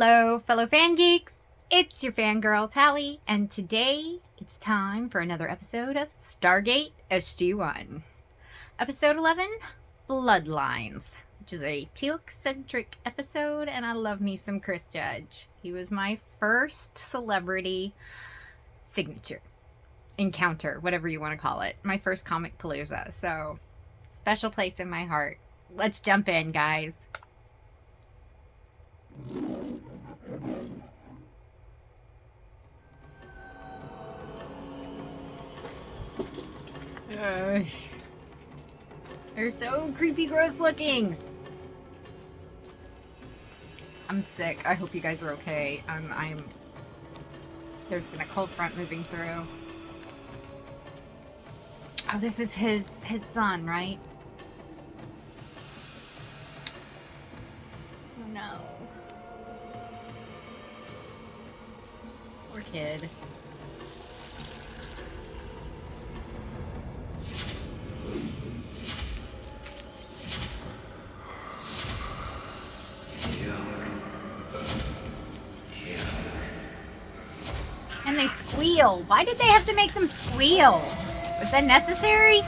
Hello, fellow fan geeks! It's your fangirl, Teal'c, and today it's time for another episode of Stargate SG-1. Episode 11, Bloodlines, which is a Teal'c-centric episode, and I love me some Chris Judge. He was my first celebrity signature, encounter, whatever you want to call it. My first comic palooza, so special place in my heart. Let's jump in, guys. They're so creepy, gross looking. I'm sick. I hope you guys are okay. There's been a cold front moving through. Oh, this is his son, right? Oh no. Poor kid. And they squeal. Why did they have to make them squeal? Was that necessary?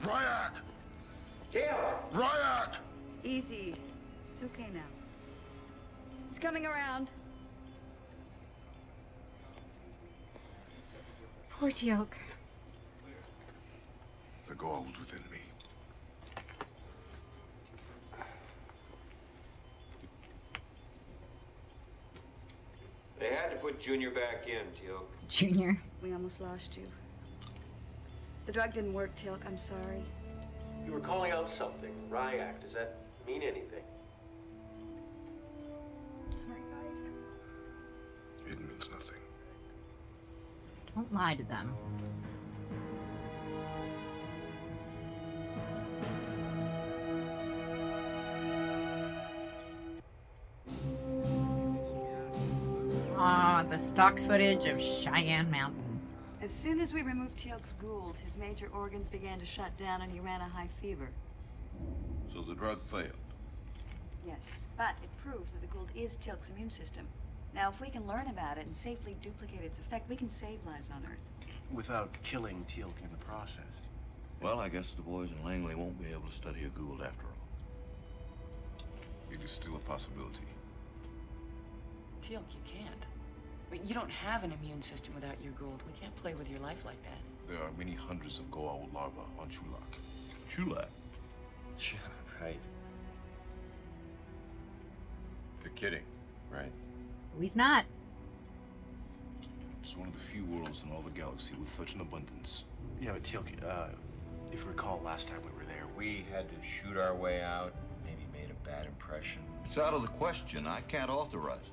Rya'c! Teal'c! Rya'c! Easy. It's okay now. He's coming around. Poor Teal'c. The gold within me. They had to put Junior back in, Teal'c. Junior. We almost lost you. The drug didn't work, Teal'c. I'm sorry. You were calling out something. Rya'c. Does that mean anything? Sorry, guys. It means nothing. Don't lie to them. The stock footage of Cheyenne Mountain. As soon as we removed Teal'c's Gould, his major organs began to shut down and he ran a high fever. So the drug failed. Yes, but it proves that the Gould is Teal'c's immune system. Now, if we can learn about it and safely duplicate its effect, we can save lives on Earth. Without killing Teal'c in the process. Well, I guess the boys in Langley won't be able to study a Gould after all. It is still a possibility. Teal'c, you can't. But you don't have an immune system without your Gould. We can't play with your life like that. There are many hundreds of Goa'uld larvae on Teal'c. Teal'c? Sure, right. You're kidding, right? Oh, he's not. It's one of the few worlds in all the galaxy with such an abundance. Yeah, but Teal'c, if you recall last time we were there, We had to shoot our way out, maybe made a bad impression. It's out of the question. I can't authorize it.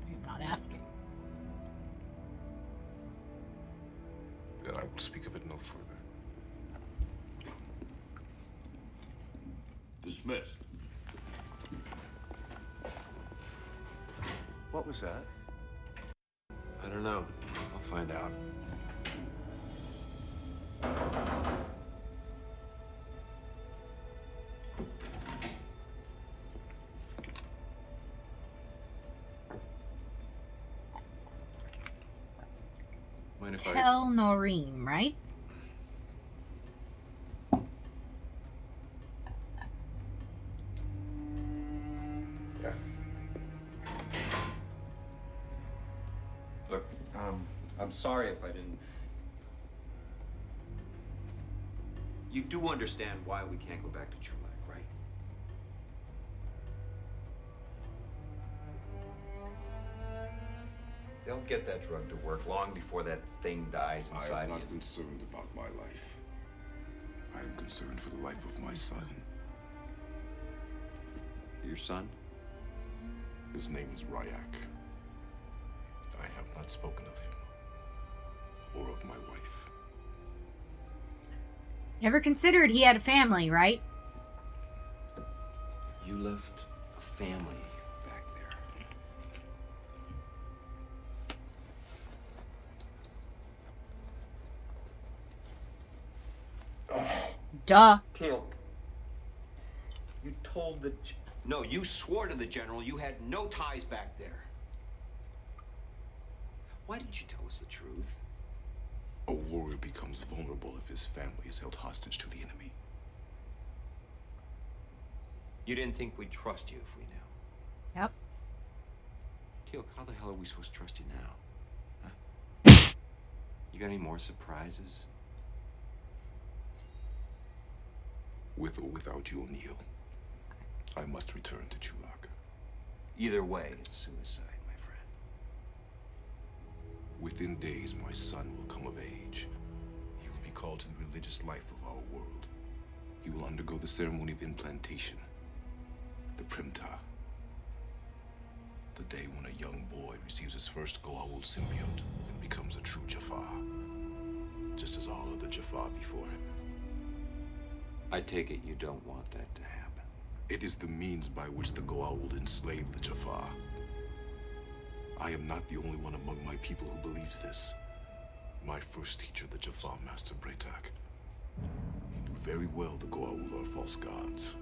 I'm not asking. Then I will speak of it no further. Dismissed. what was that? I don't know. I'll find out. Mind if I... Tel Norim, right? Yeah. Look, I'm sorry if I didn't... You do understand why we can't go back to Truelac, right? They'll get that drug to work long before that thing dies I inside am you. not concerned about my life. I am concerned for the life of my son. Your son? His name is Rya'c. I have not spoken of him or of my wife. Never considered he had a family, right? You left a family back there. Duh. Teal'c, you told the... No, you swore to the general you had no ties back there. Why didn't you tell us the truth? A warrior becomes vulnerable if his family is held hostage to the enemy. You didn't think we'd trust you if we knew. Yep. Teal'c, how the hell are we supposed to trust you now? Huh? You got any more surprises? With or without you, O'Neill, I must return to Teal'c. Either way, it's suicide, my friend. Within days, my son will come of age. He will be called to the religious life of our world. He will undergo the ceremony of implantation, the Primta. The day when a young boy receives his first Goa'uld symbiote and becomes a true Jaffa, just as all other Jaffa before him. I take it you don't want that to happen. It is the means by which the Goa'uld enslave the Jaffa. I am not the only one among my people who believes this. My first teacher, the Jaffa master Drey'auc, he knew very well the Goa'uld are false gods.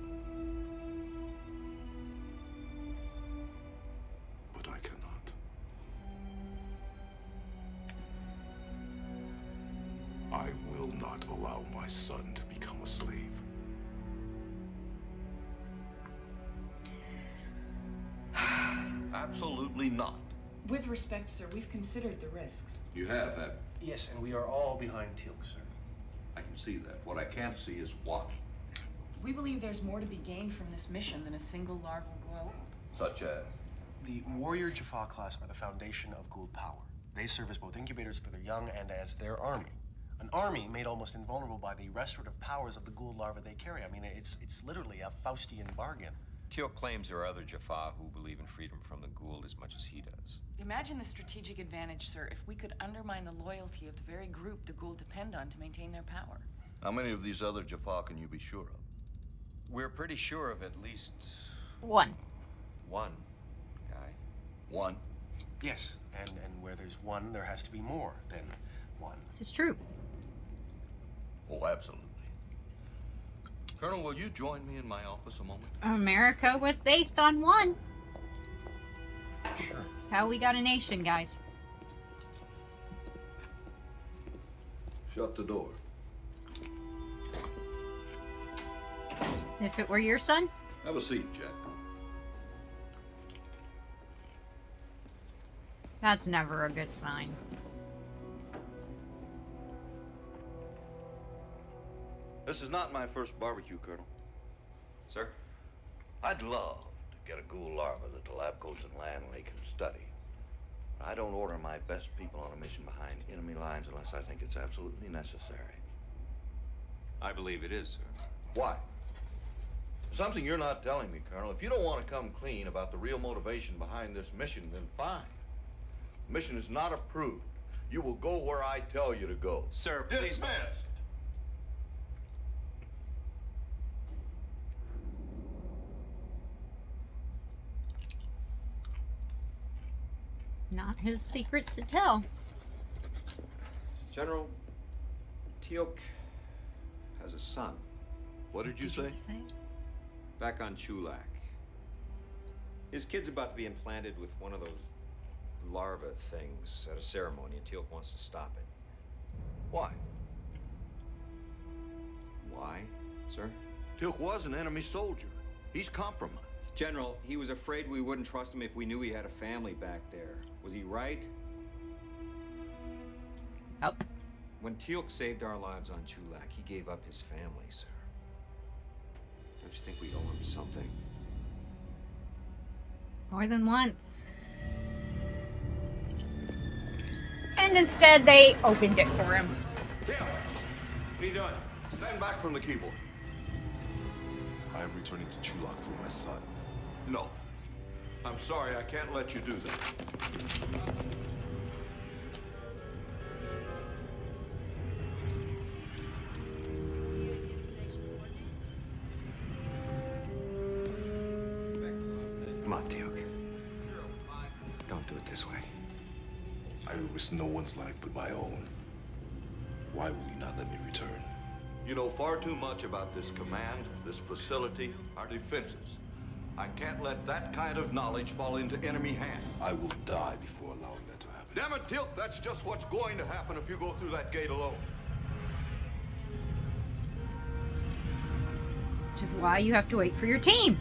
But I cannot. I will not allow my son to become a slave. Absolutely not. With respect, sir, we've considered the risks. You have. Yes, and we are all behind Teal'c, sir. I can see that. What I can't see is what. We believe there's more to be gained from this mission than a single larval Goa'uld. Such as. The warrior Jaffa class are the foundation of Goa'uld power. They serve as both incubators for their young and as their army. An army made almost invulnerable by the restorative powers of the Goa'uld larva they carry. I mean, it's literally a Faustian bargain. Teal'c claims there are other Jaffa who believe in freedom from the Goa'uld as much as he does. Imagine the strategic advantage, sir, if we could undermine the loyalty of the very group the Goa'uld depend on to maintain their power. How many of these other Jaffa can you be sure of? We're pretty sure of at least One. one guy. One. Yes, and where there's one, there has to be more than one. This is true. Oh, absolutely. Colonel, will you join me in my office a moment? America was based on one. Sure. That's how we got a nation, guys. Shut the door. If it were your son, Have a seat, Jack. that's never a good sign. This is not my first barbecue, Colonel. Sir? I'd love to get a Goa'uld larva that the lab coats in Langley can study. I don't order my best people on a mission behind enemy lines unless I think it's absolutely necessary. I believe it is, sir. Why? Something you're not telling me, Colonel. If you don't want to come clean about the real motivation behind this mission, then fine. The mission is not approved. You will go where I tell you to go. Sir, please. Dismissed. Not his secret to tell. General, Teal'c has a son What did you say? back on Chulak. His kid's about to be implanted with one of those larva things at a ceremony, and Teal'c wants to stop it. Why? Why, sir? Teal'c was an enemy soldier. He's compromised. General, he was afraid we wouldn't trust him if we knew he had a family back there. Was he right? Up. When Teal'c saved our lives on Chulak, he gave up his family, sir. Don't you think we owe him something? More than once. And instead, they opened it for him. Teal'c, what are you doing? Stand back from the keyboard. I am returning to Chulak for my son. No. I'm sorry, I can't let you do that. Come on, Teal'c. Don't do it this way. I will risk no one's life but my own. Why will you not let me return? You know far too much about this command, this facility, our defenses. I can't let that kind of knowledge fall into enemy hands. I will die before allowing that to happen. Damn it, Teal'c, that's just what's going to happen if you go through that gate alone. Which is why you have to wait for your team.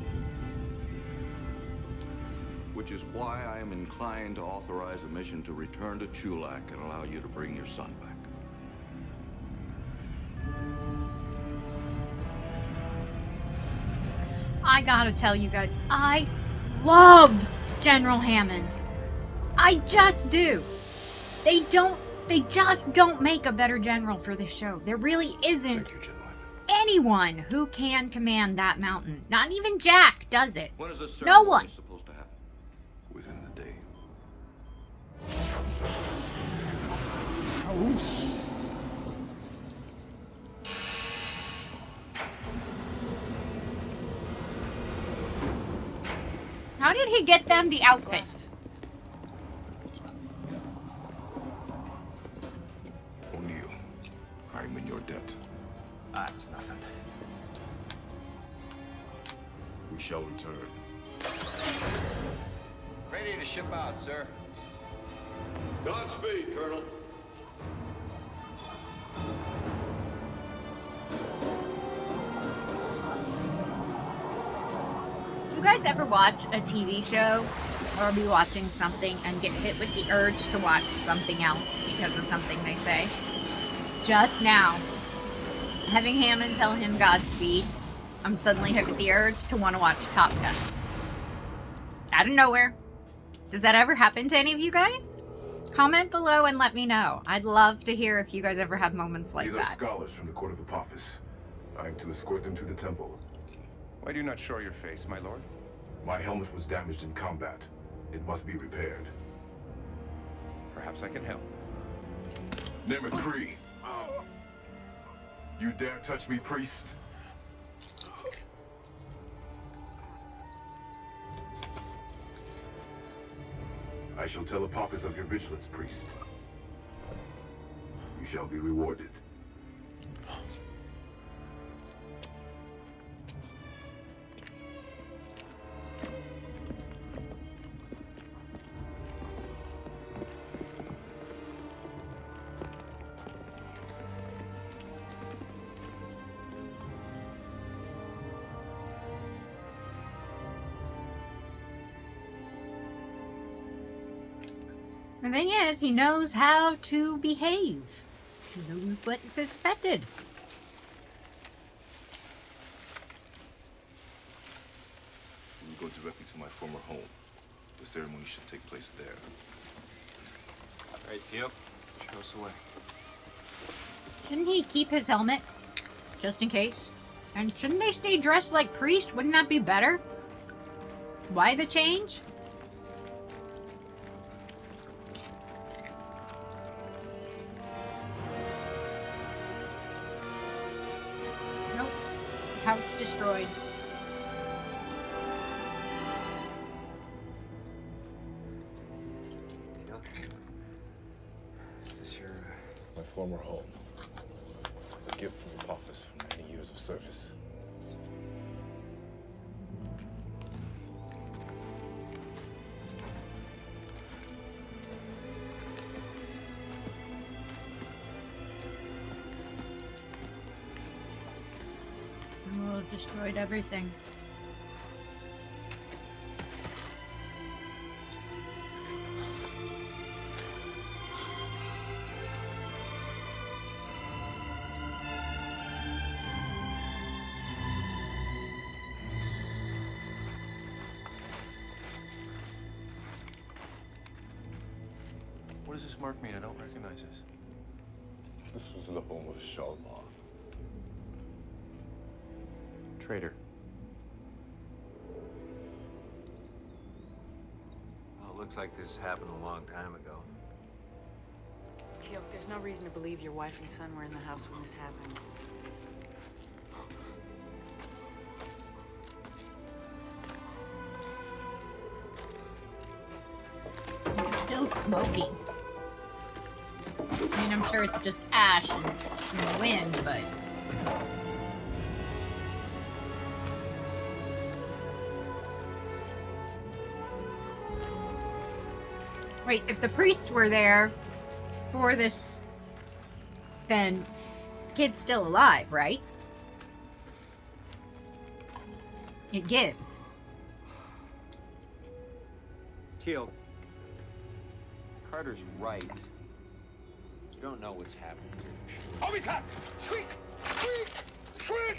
Which is why I am inclined to authorize a mission to return to Teal'c and allow you to bring your son back. I gotta tell you guys, I love General Hammond. I just do. They just don't make a better general for this show. There really isn't Thank you, General Hammond. anyone who can command that mountain. Not even Jack does it. When is this No ceremony one. supposed to happen? Within the day. How did he get them the outfit? O'Neill, I'm in your debt. That's nothing. We shall return. Ready to ship out, sir. Godspeed, Colonel. Do you guys ever watch a TV show or be watching something and get hit with the urge to watch something else because of something they say? Just now, having Hammond tell him Godspeed, I'm suddenly hit with the urge to want to watch Top Gun. Out of nowhere. Does that ever happen to any of you guys? Comment below and let me know. I'd love to hear if you guys ever have moments like These are that. scholars from the Court of Apophis. I am to escort them to the temple. Why do you not show your face, my lord? My helmet was damaged in combat. It must be repaired. Perhaps I can help. Nemeth Kree. You dare touch me, priest? I shall tell Apophis of your vigilance, priest. You shall be rewarded. The thing is, he knows how to behave. He knows what is expected. We will go directly to my former home. The ceremony should take place there. All right, Teal'c, show us the way. Shouldn't he keep his helmet? Just in case. And shouldn't they stay dressed like priests? Wouldn't that be better? Why the change? Nope. House destroyed. Is this your... My former home. A gift from Apophis from many years of service. Oh, destroyed everything. What does this mark mean? I don't recognize this. This was the home of Shalmar. Traitor. Well, it looks like this happened a long time ago. Teal'c, there's no reason to believe your wife and son were in the house when this happened. It's still smoking. I mean, I'm sure it's just ash and the wind, but Wait, if the priests were there for this, then the kid's still alive, right? It gives. Teal'c, Carter's right. You don't know what's happening. Habitat! Shriek! Shriek! Shriek!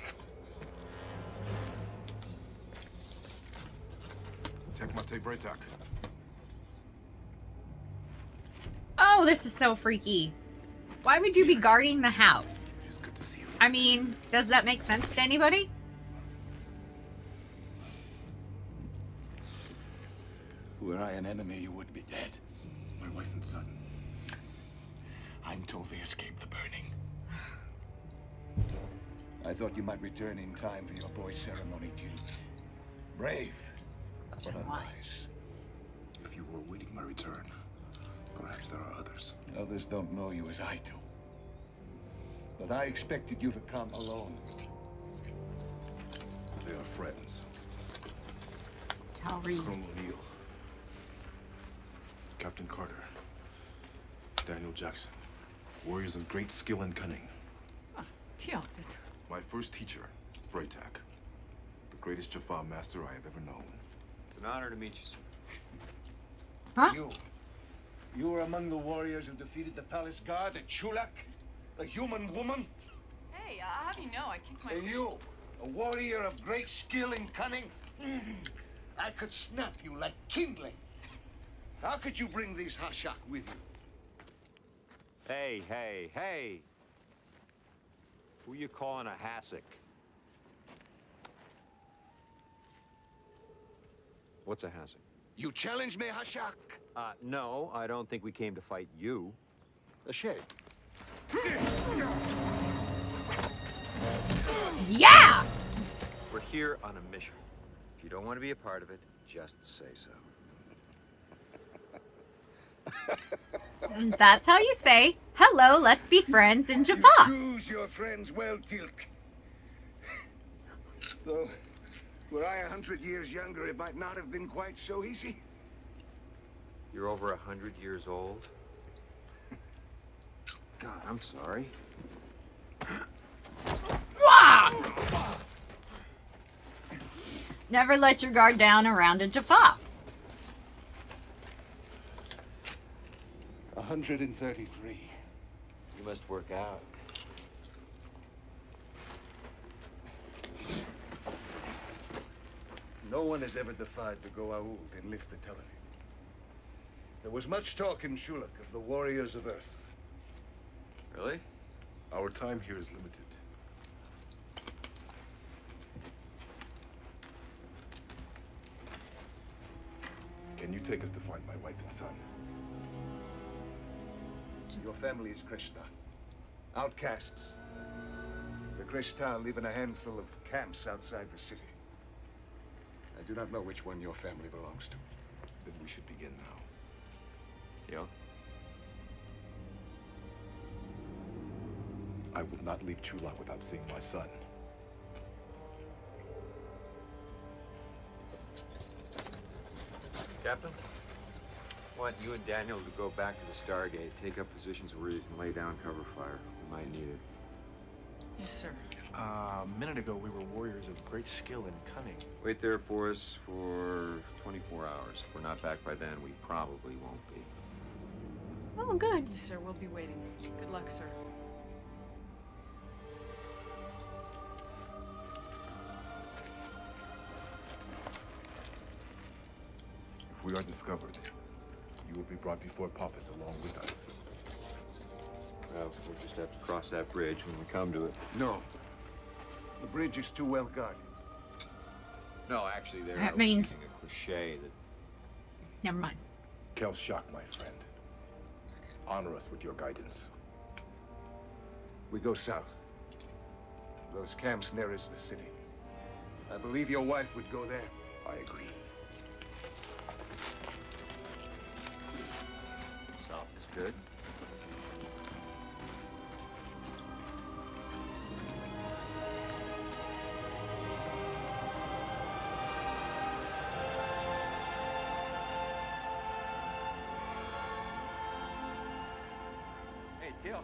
Tekmate Braytak. Oh, this is so freaky. Why would you be guarding the house? It's good to see you. I mean, does that make sense to anybody? Were I an enemy, you would be dead. My wife and son. I'm told they escaped the burning. I thought you might return in time for your boy's ceremony, Teal'c. Brave, but unwise. If you were awaiting my return, perhaps there are others. Others don't know you as I do. But I expected you to come alone. They are friends. Teal'c. Colonel O'Neill. Captain Carter. Daniel Jackson. Warriors of great skill and cunning. Teal'c, that's... My first teacher, Bray'c. The greatest Jaffa master I have ever known. It's an honor to meet you, sir. Huh? You were among the warriors who defeated the palace guard at Teal'c? A human woman? Hey, how do you know? I kicked my... And you, a warrior of great skill and cunning? I could snap you like kindling. How could you bring these Rya'c with you? Hey, hey, hey! Who you calling a hassock? What's a hassock? You challenge me, Rya'c? No, I don't think we came to fight you. A shame. Yeah! We're here on a mission. If you don't want to be a part of it, just say so. That's how you say, hello, let's be friends in Jaffa. You choose your friends well, Teal'c. Though, were I 100 years younger, it might not have been quite so easy. You're over 100 years old? God, I'm sorry. Wah! Never let your guard down around a Jaffa. 133. You must work out. No one has ever defied the Goa'uld and lived to tell of it. There was much talk in Teal'c of the warriors of Earth. Really? Our time here is limited. Can you take us to find my wife and son? Your family is Krishna. Outcasts. The Krishna live in a handful of camps outside the city. I do not know which one your family belongs to. Then we should begin now. Yeah? I will not leave Teal'c without seeing my son. Captain? I want you and Daniel to go back to the Stargate, take up positions where you can lay down cover fire. We might need it. Yes, sir. A minute ago, we were warriors of great skill and cunning. Wait there for us for 24 hours. If we're not back by then, we probably won't be. Oh, good. Yes, sir. We'll be waiting. Good luck, sir. If we are discovered, you will be brought before Apophis along with us. Well, we'll just have to cross that bridge when we come to it. No. The bridge is too well guarded. No, actually, they're That means- using a cliche that... Never mind. Teal'c, my friend. Honor us with your guidance. We go south. Those camps nearest the city. I believe your wife would go there. I agree. South is good. Teal'c.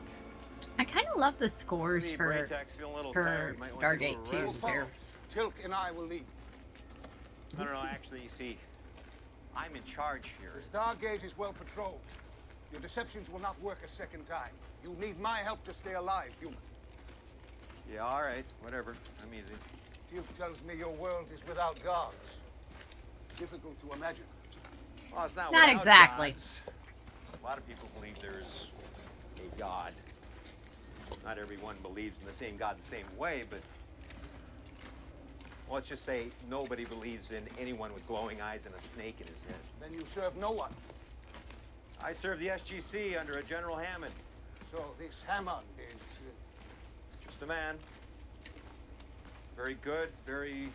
I kind of love the scores Maybe for Drey'auc's feeling a little tired. Might want to take a Stargate little too. rest. They're Teal'c and I will lead. No, actually, you see, I'm in charge here. The Stargate is well patrolled. Your deceptions will not work a second time. You'll need my help to stay alive, human. Yeah, all right, whatever. I'm easy. Teal'c tells me your world is without gods. Difficult to imagine. Well, it's not Not without exactly. gods. A lot of people believe there's a god. Not everyone believes in the same God the same way, but well, let's just say nobody believes in anyone with glowing eyes and a snake in his head. Then you serve no one. I serve the SGC under a General Hammond. So this Hammond is... Just a man. Very good, very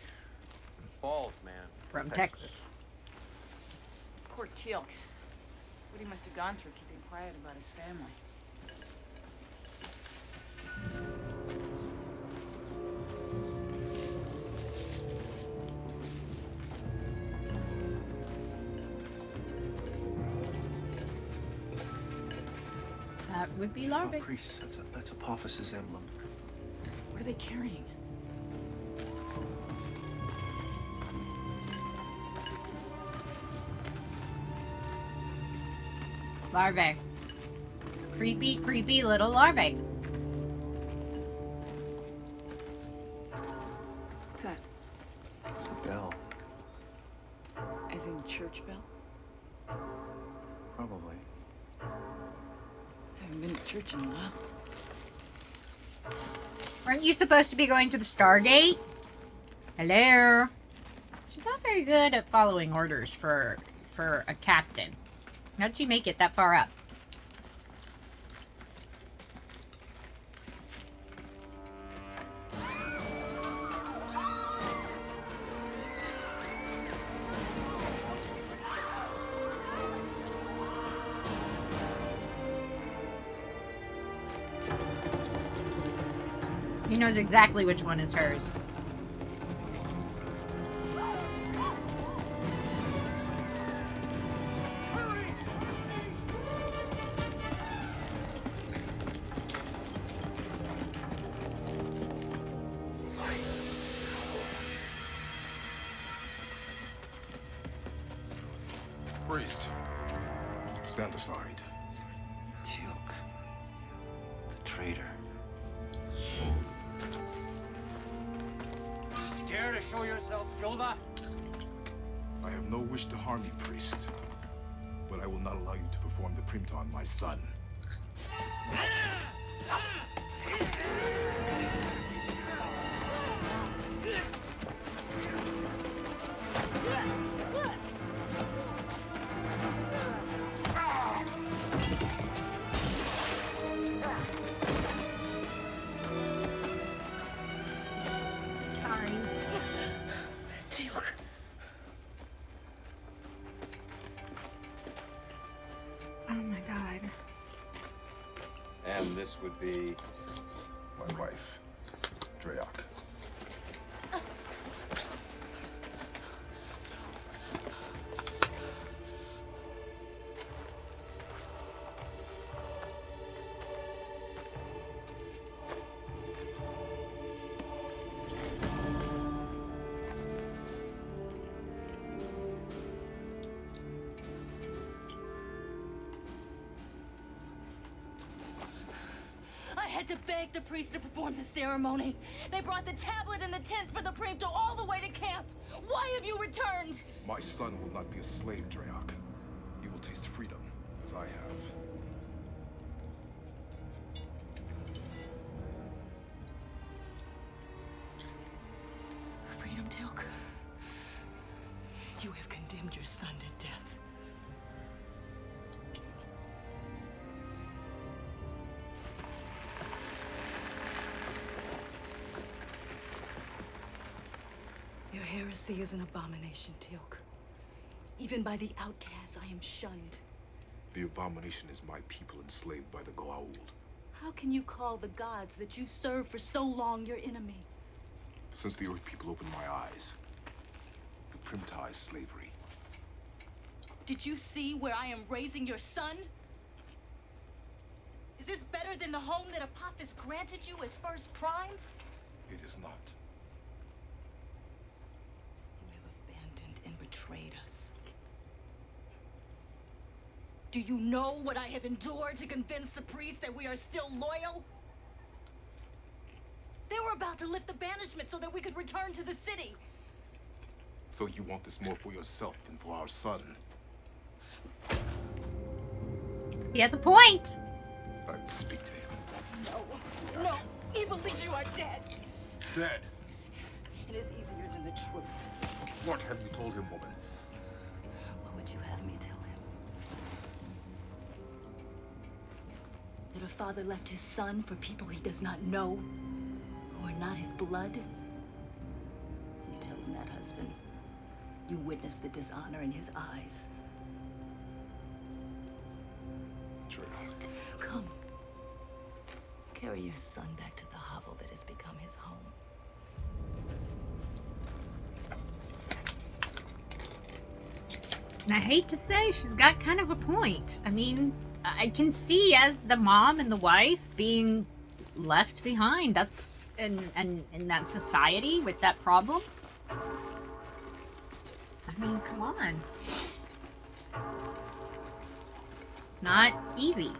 bald man. from Texas. Poor Teal'c. What he must have gone through keeping quiet about his family. That would be Oh, larvae. priest, that's Apophis's emblem. What are they carrying? Larvae. Creepy, creepy little larvae. What's that? It's a bell. As in church bell? Probably. I haven't been to church in a while. Aren't you supposed to be going to the Stargate? Hello? She's not very good at following orders for a captain. How'd she make it that far up? He knows exactly which one is hers. Priest, stand aside. Teal'c. The traitor. Dare to show yourself, shoulder? I have no wish to harm you, priest. But I will not allow you to perform the primta on my son. Sorry. Teal'c. Oh my god. And this would be... My wife, Drey'auc. I had to beg the priest to perform the ceremony. They brought the tablet and the tents for the primta all the way to camp. Why have you returned? My son will not be a slave, Drey'auc. He will taste freedom, as I have. Freedom, Teal'c. You have condemned your son to death. Your heresy is an abomination, Teal'c. Even by the outcasts, I am shunned. The abomination is my people enslaved by the Goa'uld. How can you call the gods that you served for so long your enemy? Since the Earth people opened my eyes, the primta is slavery. Did you see where I am raising your son? Is this better than the home that Apophis granted you as first prime? It is not. You have abandoned and betrayed us. Do you know what I have endured to convince the priests that we are still loyal? They were about to lift the banishment so that we could return to the city. So you want this more for yourself than for our son? He has a point. I will speak to him. No, he believes you are dead. Dead? It is easier than the truth. What have you told him, woman? What would you have me tell him? That a father left his son for people he does not know, who are not his blood? You tell him that, husband. You witness the dishonor in his eyes. Drey'auc. Come. Carry your son back to the hovel that has become his home. And I hate to say, she's got kind of a point. I mean, I can see as the mom and the wife being left behind. That's in that society with that problem. I mean, come on. Not easy.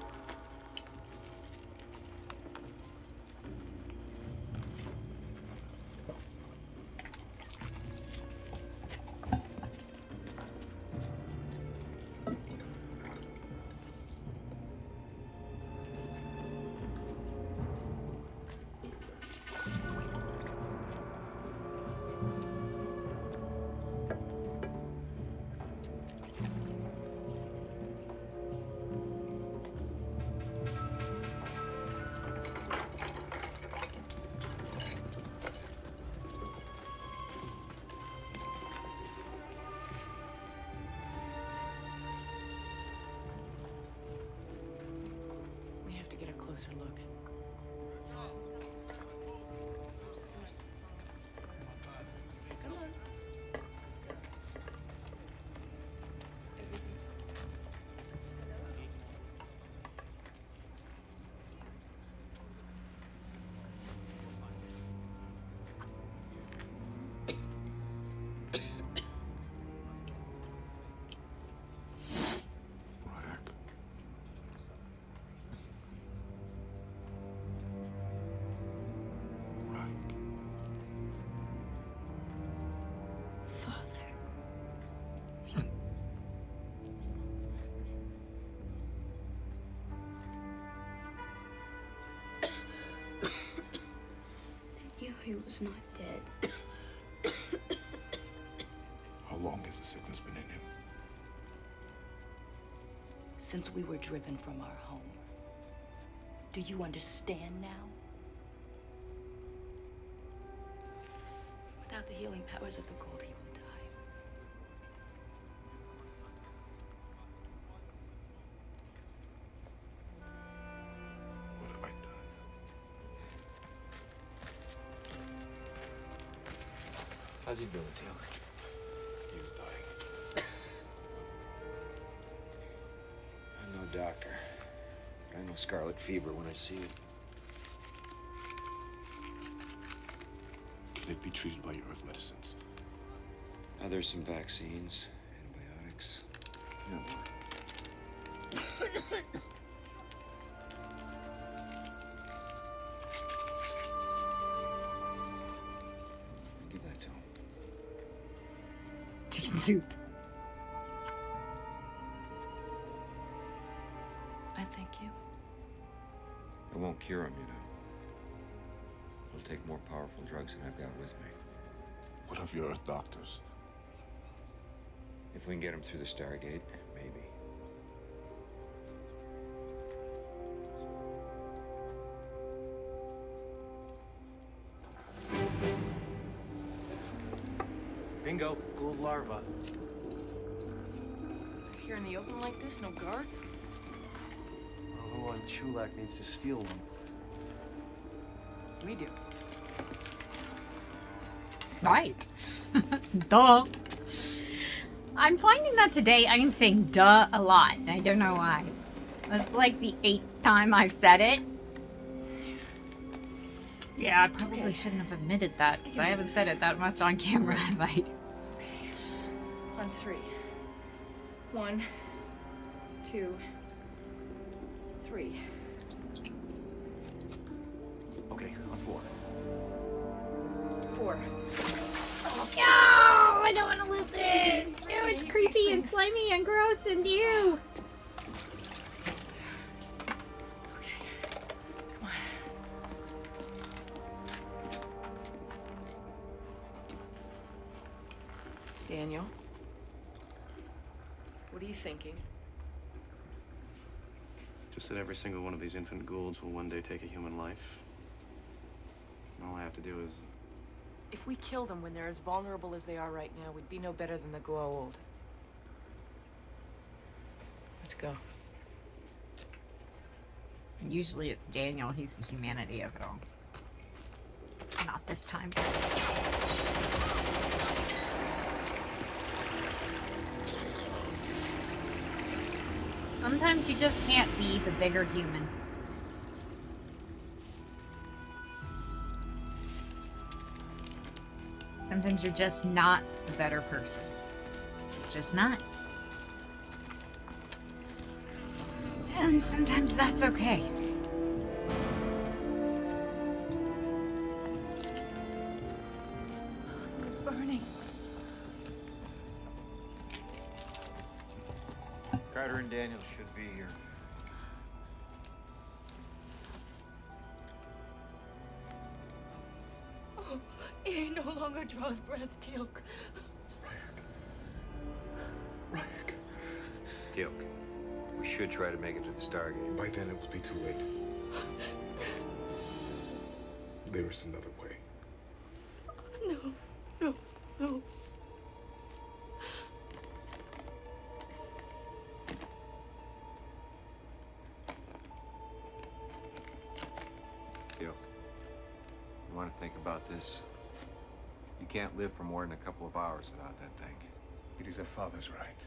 We have to get a closer look. Rya'c. Rya'c. Father. I knew he was not dead. How long has the sickness been in him? Since we were driven from our home. Do you understand now? Without the healing powers of the gold, he will die. What have I done? How's he doing, Teal'c? He is dying. I'm no doctor. But I know scarlet fever when I see it. Can it be treated by your earth medicines? Now there's some vaccines, antibiotics. No more. Give that to him. Chicken soup. I thank you. It won't cure him, you know. It'll take more powerful drugs than I've got with me. What of your earth doctors? If we can get him through the Stargate, maybe. Bingo, Gould larva. Here in the open like this, no guards? Well, who on Teal'c needs to steal one? We do. Right. Duh. I'm finding that today I am saying duh a lot. I don't know why. That's like the 8th time I've said it. Yeah, I probably shouldn't have admitted that, because I haven't said it that much on camera, have I? On 3. 1, 2, 3. Okay, on 4. 4. No! I don't want to listen! No, it's creepy and slimy and gross and ew! Daniel, what are you thinking? Just that every single one of these infant Goulds will one day take a human life. And all I have to do is... If we kill them when they're as vulnerable as they are right now, we'd be no better than the Goa'uld. Let's go. Usually it's Daniel, he's the humanity of it all. Not this time. Sometimes you just can't be the bigger human. Sometimes you're just not the better person. Just not. And sometimes that's okay. It's burning. Carter and Daniel should be here. Oh, he no longer draws breath, Teal'c. Rya'c. Teal'c, we should try to make it to the Stargate. By then it will be too late. There is another way. No. Teal'c, you want to think about this? You can't live for more than a couple of hours without that thing. It is a father's right.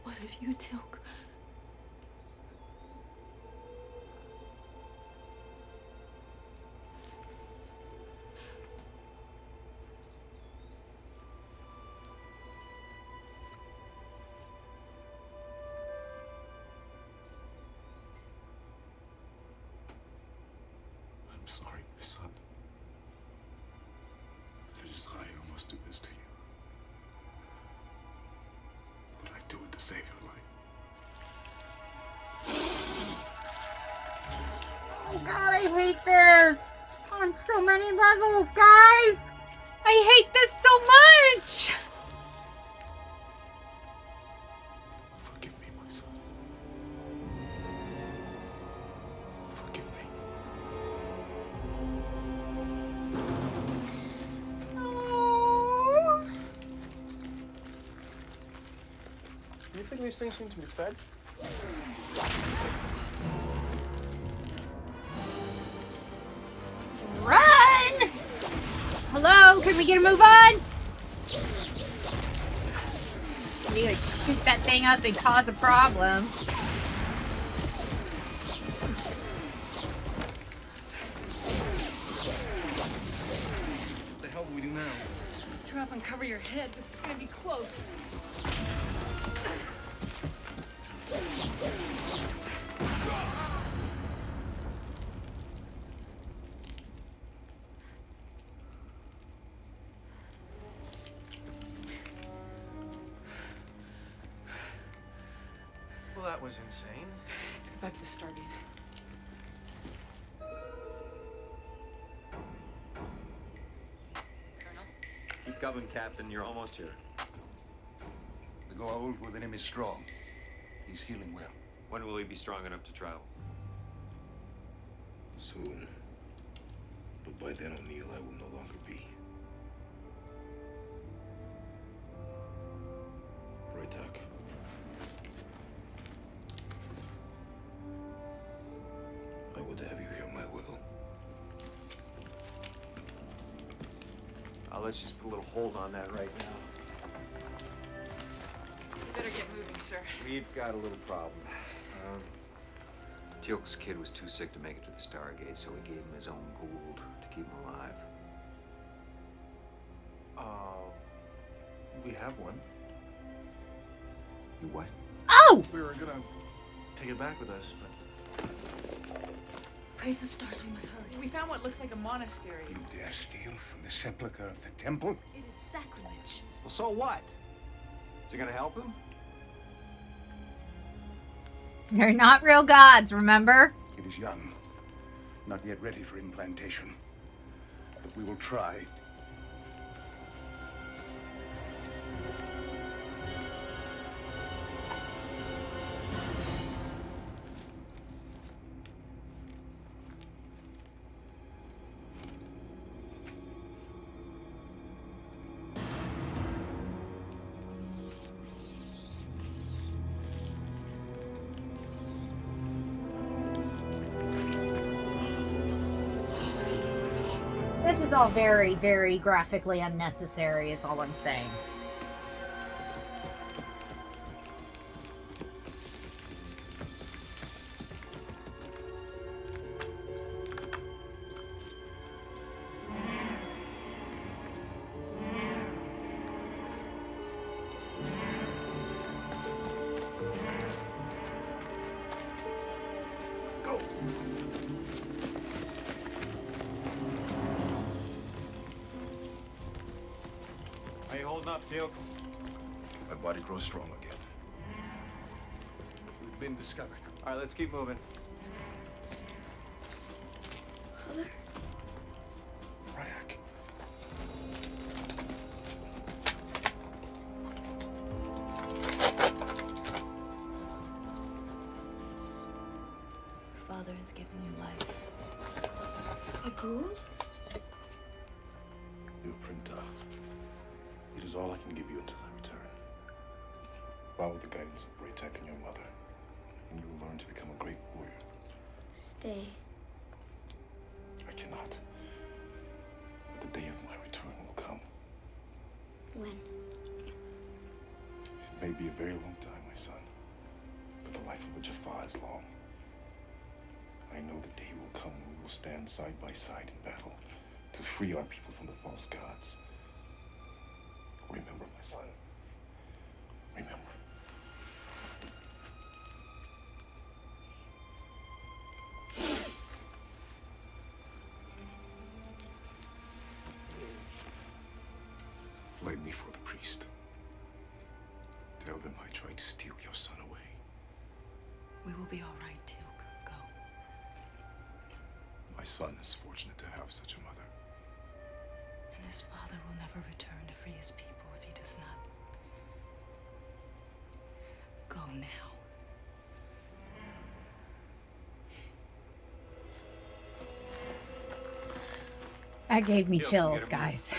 What of you, Teal'c? I'm sorry, my son. It is I who must do this to you. But I do it to save your life. Oh god, I hate this! On so many levels, guys! I hate this so much! Forgive me, my son. Forgive me. Oh. Do you think these things seem to be fed? Run! Hello, can we get a move on? We like shoot that thing up and cause a problem. What the hell do we do now? Drop and cover your head. This is gonna be close. Well, that was insane. Let's get back to the Stargate. Colonel? Keep coming, Captain. You're almost here. The Goa'uld within him is strong. He's healing well. When will he be strong enough to travel? Soon. But by then, O'Neill, I will no longer be. Rya'c. I would have you hear my will. Let's just put a little hold on that right now. We better get moving. sir. We've got a little problem. Teal'c's kid was too sick to make it to the Stargate, so we gave him his own Gould to keep him alive. We have one. You what? Oh! We were gonna take it back with us, but... Praise the stars, we must hurry. We found what looks like a monastery. You dare steal from the sepulchre of the temple? It is sacrilege. Well, so what? Is it gonna help him? They're not real gods, remember? It is young, not yet ready for implantation. But we will try. This is all very, very graphically unnecessary, is all I'm saying. Are you holding up, Teal'c? My body grows strong again. We've been discovered. All right, let's keep moving. Father? Rya'c. Father has given you life. A Gould? Your printer. It is all I can give you until I return. Follow the guidance of Drey'auc and your mother, and you will learn to become a great warrior. Stay. I cannot. But the day of my return will come. When? It may be a very long time, my son, but the life of a Jaffa is long. I know the day will come when we will stand side by side in battle to free our people from the false gods. Remember, my son. Remember. Lay me for the priest. Tell them I tried to steal your son away. We will be all right, Teal'c. Go. My son is fortunate to have such a mother. And his father will never return to free his people if he does not. Go now. That gave me Teal'c, chills, get him guys.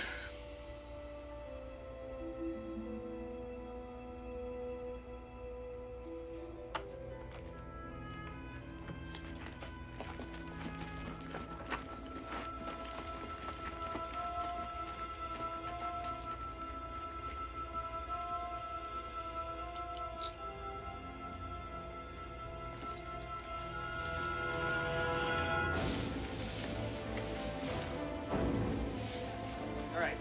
All right.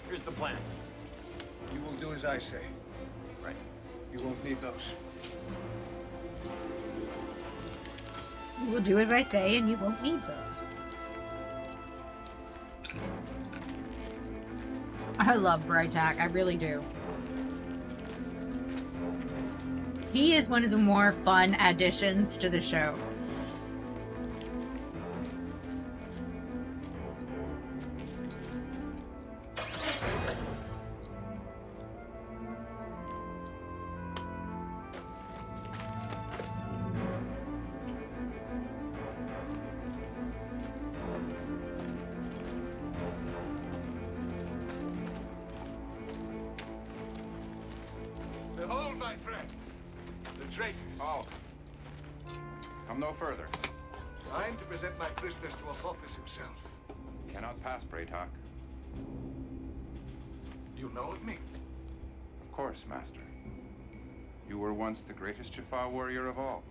Here's the plan. You will do as I say. Right. You won't need those. You will do as I say, and you won't need them. I love Drey'auc, I really do. He is one of the more fun additions to the show. Behold, my friend. The traitors. Oh. Come no further. Time to present my prisoners to Apophis himself. Cannot pass, Drey'auc. You know of me? Of course, Master. You were once the greatest Jaffa warrior of all.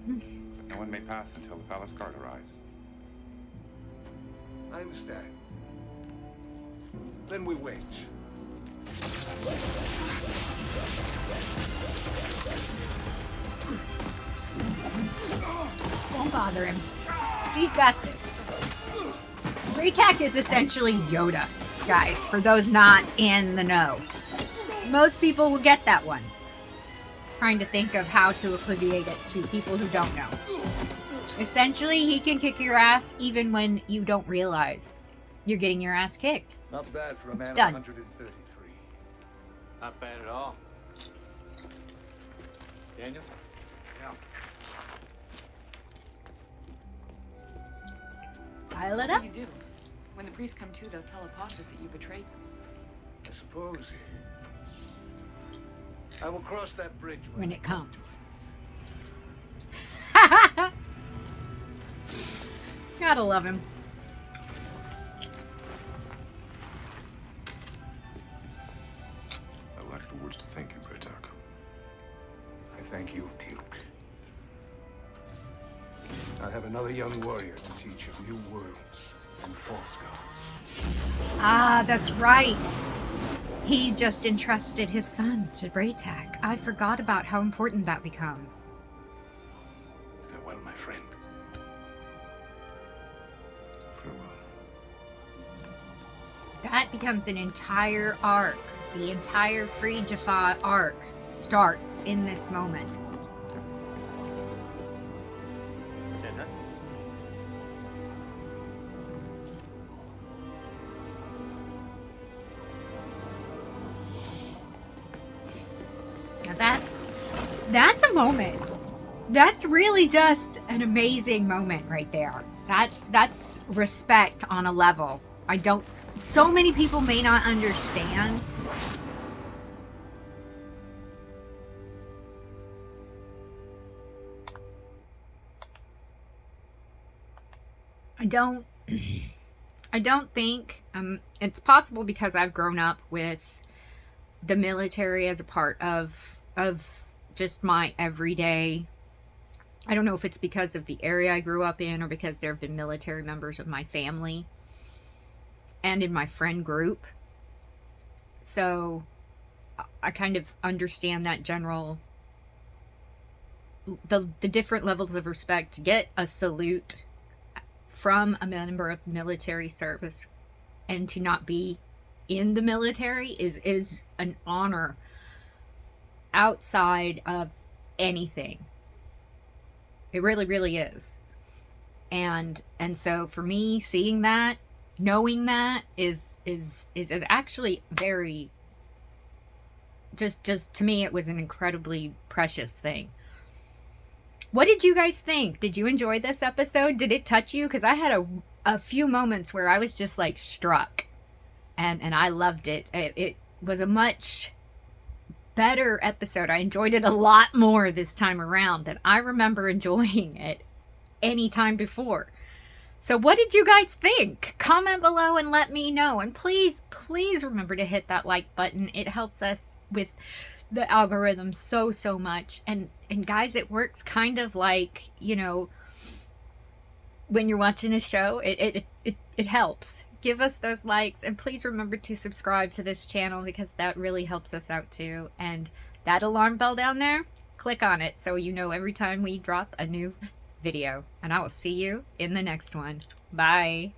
But no one may pass until the palace guard arrives. I understand. Then we wait. Don't bother him. He's got this. Rya'c is essentially Yoda, guys, for those not in the know. Most people will get that one. Trying to think of how to equivalent it to people who don't know. Essentially, he can kick your ass even when you don't realize you're getting your ass kicked. Not bad for a man of done. 133. Not bad at all. Daniel? Yeah. Pile it What up. do you do? When the priests come to, they'll tell Apostles that you betrayed them. I suppose. I will cross that bridge When it comes. Gotta love him. I lack the words to thank you, Drey'auc. I thank you, Teal'c. I have another young warrior to teach of new worlds and false gods. Ah, that's right. He just entrusted his son to Drey'auc. I forgot about how important that becomes. Farewell, my friend. Farewell. That becomes an entire arc. The entire Free Jaffa arc starts in this moment. Now that's a moment. That's really just an amazing moment right there. That's respect on a level. So many people may not understand. I don't think it's possible because I've grown up with the military as a part of just my everyday. I don't know if it's because of the area I grew up in or because there have been military members of my family and in my friend group. So I kind of understand that general, the different levels of respect. To get a salute from a member of military service and to not be in the military is an honor outside of anything. It really, really is. And so for me, seeing that, knowing that is actually very, just to me, it was an incredibly precious thing. What did you guys think? Did you enjoy this episode? Did it touch you? Because I had a few moments where I was just like struck, and I loved it. It was a much better episode. I enjoyed it a lot more this time around than I remember enjoying it any time before. So what did you guys think? Comment below and let me know. And please, please remember to hit that like button. It helps us with the algorithm so much. And guys, it works kind of like, you know, when you're watching a show, it helps. Give us those likes, and please remember to subscribe to this channel because that really helps us out too. And that alarm bell down there, click on it so you know every time we drop a new video. And I will see you in the next one. Bye.